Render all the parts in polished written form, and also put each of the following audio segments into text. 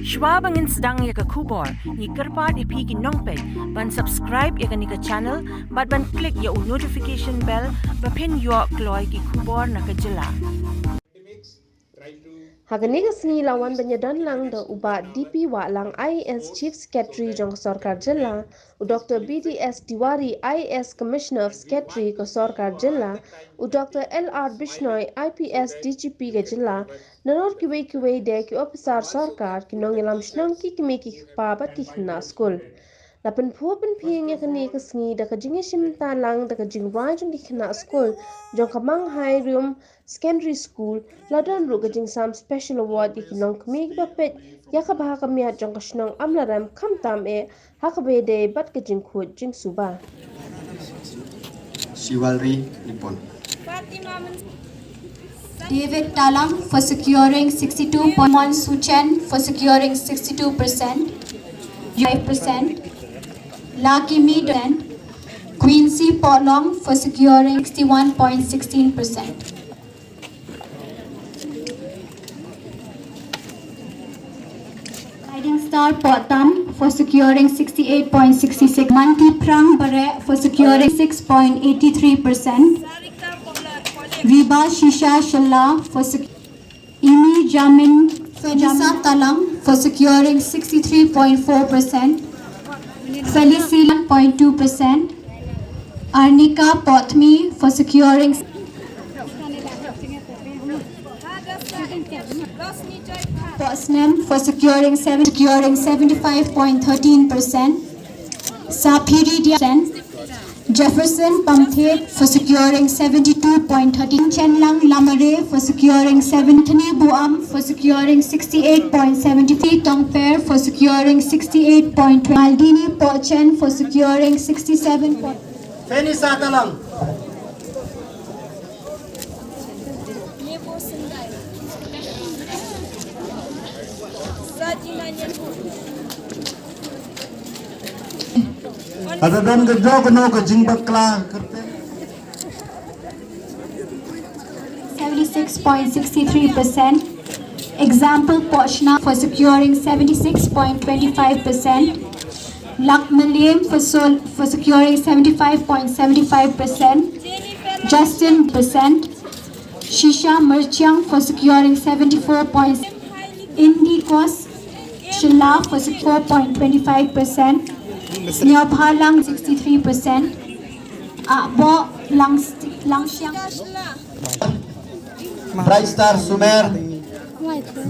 Shwa bangin sedang ya ke kubor, ni kerpa DP ki nongpek, ban subscribe ya ke ni ke channel, ban klik ya notification bell, bapin yo kloy ki kubor na ke jela. Hagani kasni lawan banyadan lang da uba D.P Wahlang IAS Chief Secretary jong Sarkar Jilla, Dr. BDS Tiwari IAS Commissioner of Secretary ke Sarkar Jilla, Dr. L.R Bishnoi IPS DGP ke Jilla, nanor kiwe de ki officer Sarkar ki nongilam shnong ki kimi ki pabat ki khna school. Lapan puapan piyeng ya kani kasni da ka jingïalang talang da ka jingrai jong ki khna school jong kamang high room secondary school ladan ru ka jingsam special award ki nong kmi ba pet ya ka bah ka miat jong ka shnong amlarem kamtam e hakabe de bat ka jingkhut jingsuba Shivalry Nippon. David Talang for securing 62.1, Suchen for securing 62%, 5%, Lahkmen Quincy Pynlong for securing 61.16%. Guiding Star Potam for securing 68.66%, Manti Prang Bare for securing 6.83%, Viba Shisha Shala for Imi Jamin Fenisa Talang for securing 63.4%, Felici 1.2%, Arnika Potmi for securing Posnem for securing 75.13%, Sapiri Jefferson Pampet for securing 72.13%, Chenlang Lamare for securing 70, Buom for securing 68.73%, Tongper for securing 68.20%, Maldini Pochen for securing 67%. Fenisa Talang. Adadon gedro keno ke jingbakla 76.63%. Example Pochna for securing 76.25%. Lahkmen for securing 75.75%. Justin percent. Shisha Merchiang for securing 74%. Indikos Shila for 4.25%. Nyabhalang 63%. Bo Langxiang Bright Star Sumer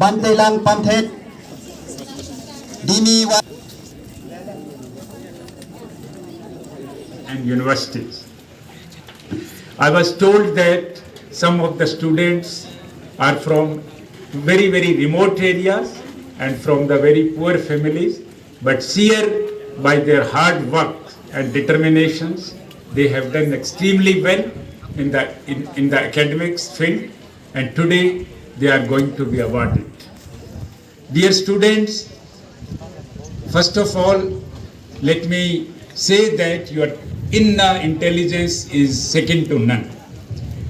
Bantelang Panthet Dimi and universities. I was told that some of the students are from very remote areas and from the very poor families, but here by their hard work and determinations, they have done extremely well in the academics field, and today they are going to be awarded. Dear students, first of all, let me say that your inner intelligence is second to none.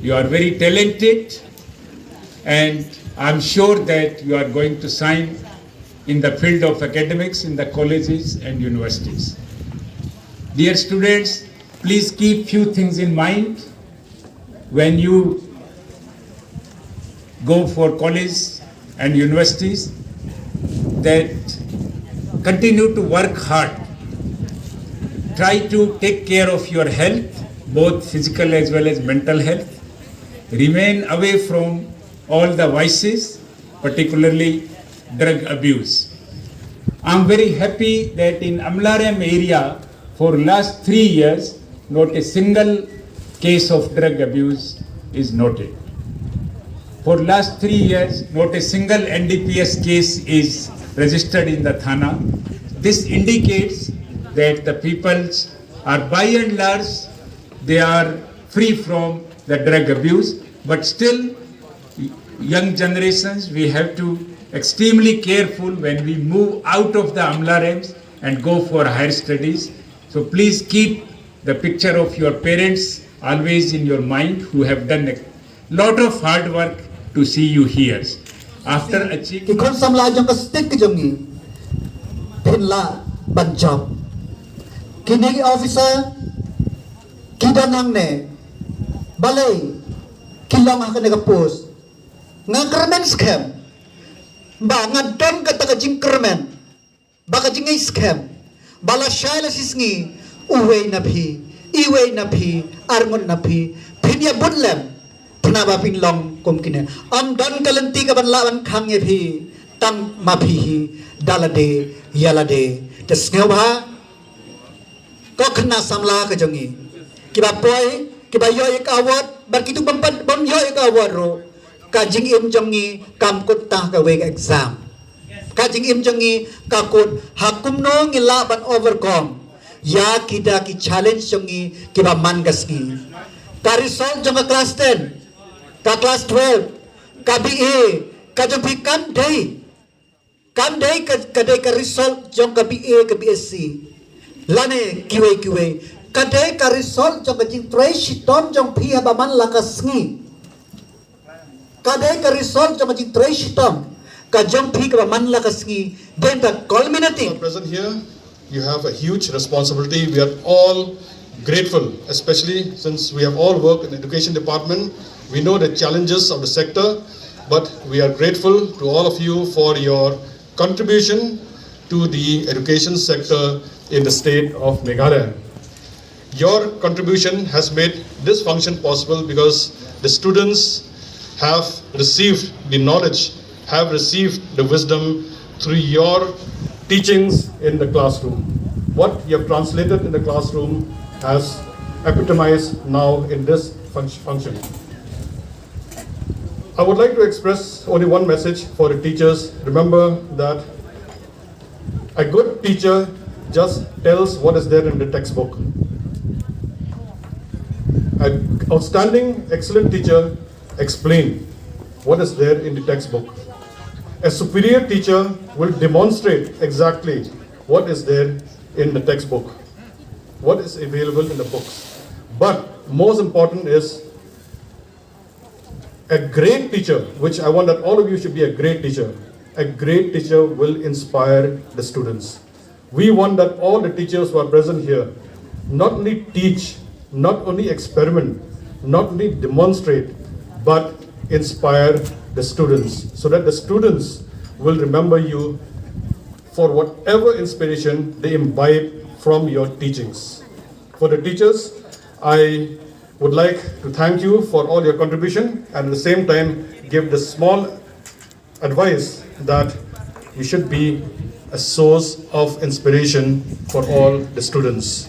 You are very talented, and I'm sure that you are going to shine in the field of academics in the colleges and universities. Dear students, please keep few things in mind when you go for college and universities, that continue to work hard. Try to take care of your health, both physical as well as mental health. Remain away from all the vices, particularly drug abuse. I'm very happy that in Amlarem area for last 3 years, not a single case of drug abuse is noted. For last 3 years, not a single NDPS case is registered in the Thana. This indicates that the peoples are by and large, they are free from the drug abuse, but still young generations, we have to extremely careful when we move out of the Amlarems and go for higher studies. So please keep the picture of your parents always in your mind, who have done a lot of hard work to see you here. After achieving... Ikon samla jang ka stick jang ni pinla ban job kini officer kidanang ne balay kilong ha kanega post nga kermen scam ba ngadon kata ka jing kermen baka jing scam bala shaila sisngi uwe na phi iwe na phi arngon na phi phinia bunlem phnaba pynlong kumkine am don kalanti ka ban lawan khang ye phi tang ma phi hi dalade yalade tesngewa ko khna samla ka jongi kiba poi kiba yo ek award bar kitu bampat bam yo ek award ro ka jing im jongi kam kut ta ka we exam ka jing im jongi ka kut hakum no ngila ban overcome ya kita ki challenge jongi kiba man gasngi ka result jong class 10 ka class 12 ka BA ka jong phi kam day ka day ka result jong ka BA ka BSc lane kiwe kadai ka result jong ka jing tray shitom jong phi ba man lakasngi kadai ka result jong ka jing tray shitom ka jong phi ka man lakasngi then the culminating present here you have a huge responsibility. We are all grateful, especially since we have all worked in the education department. We know the challenges of the sector, but we are grateful to all of you for your contribution to the education sector in the state of Meghalaya. Your contribution has made this function possible because the students have received the knowledge, have received the wisdom through your teachings in the classroom. What you have translated in the classroom has epitomized now in this function. I would like to express only one message for the teachers. Remember that a good teacher just tells what is there in the textbook. An outstanding, excellent teacher explains what is there in the textbook. A superior teacher will demonstrate exactly what is there in the textbook, what is available in the books. But most important is a great teacher, which I want that all of you should be a great teacher. A great teacher will inspire the students. We want that all the teachers who are present here not only teach, not only experiment, not only demonstrate, but inspire the students so that the students will remember you for whatever inspiration they imbibe from your teachings. For the teachers, I would like to thank you for all your contribution and at the same time give the small advice that you should be a source of inspiration for all the students.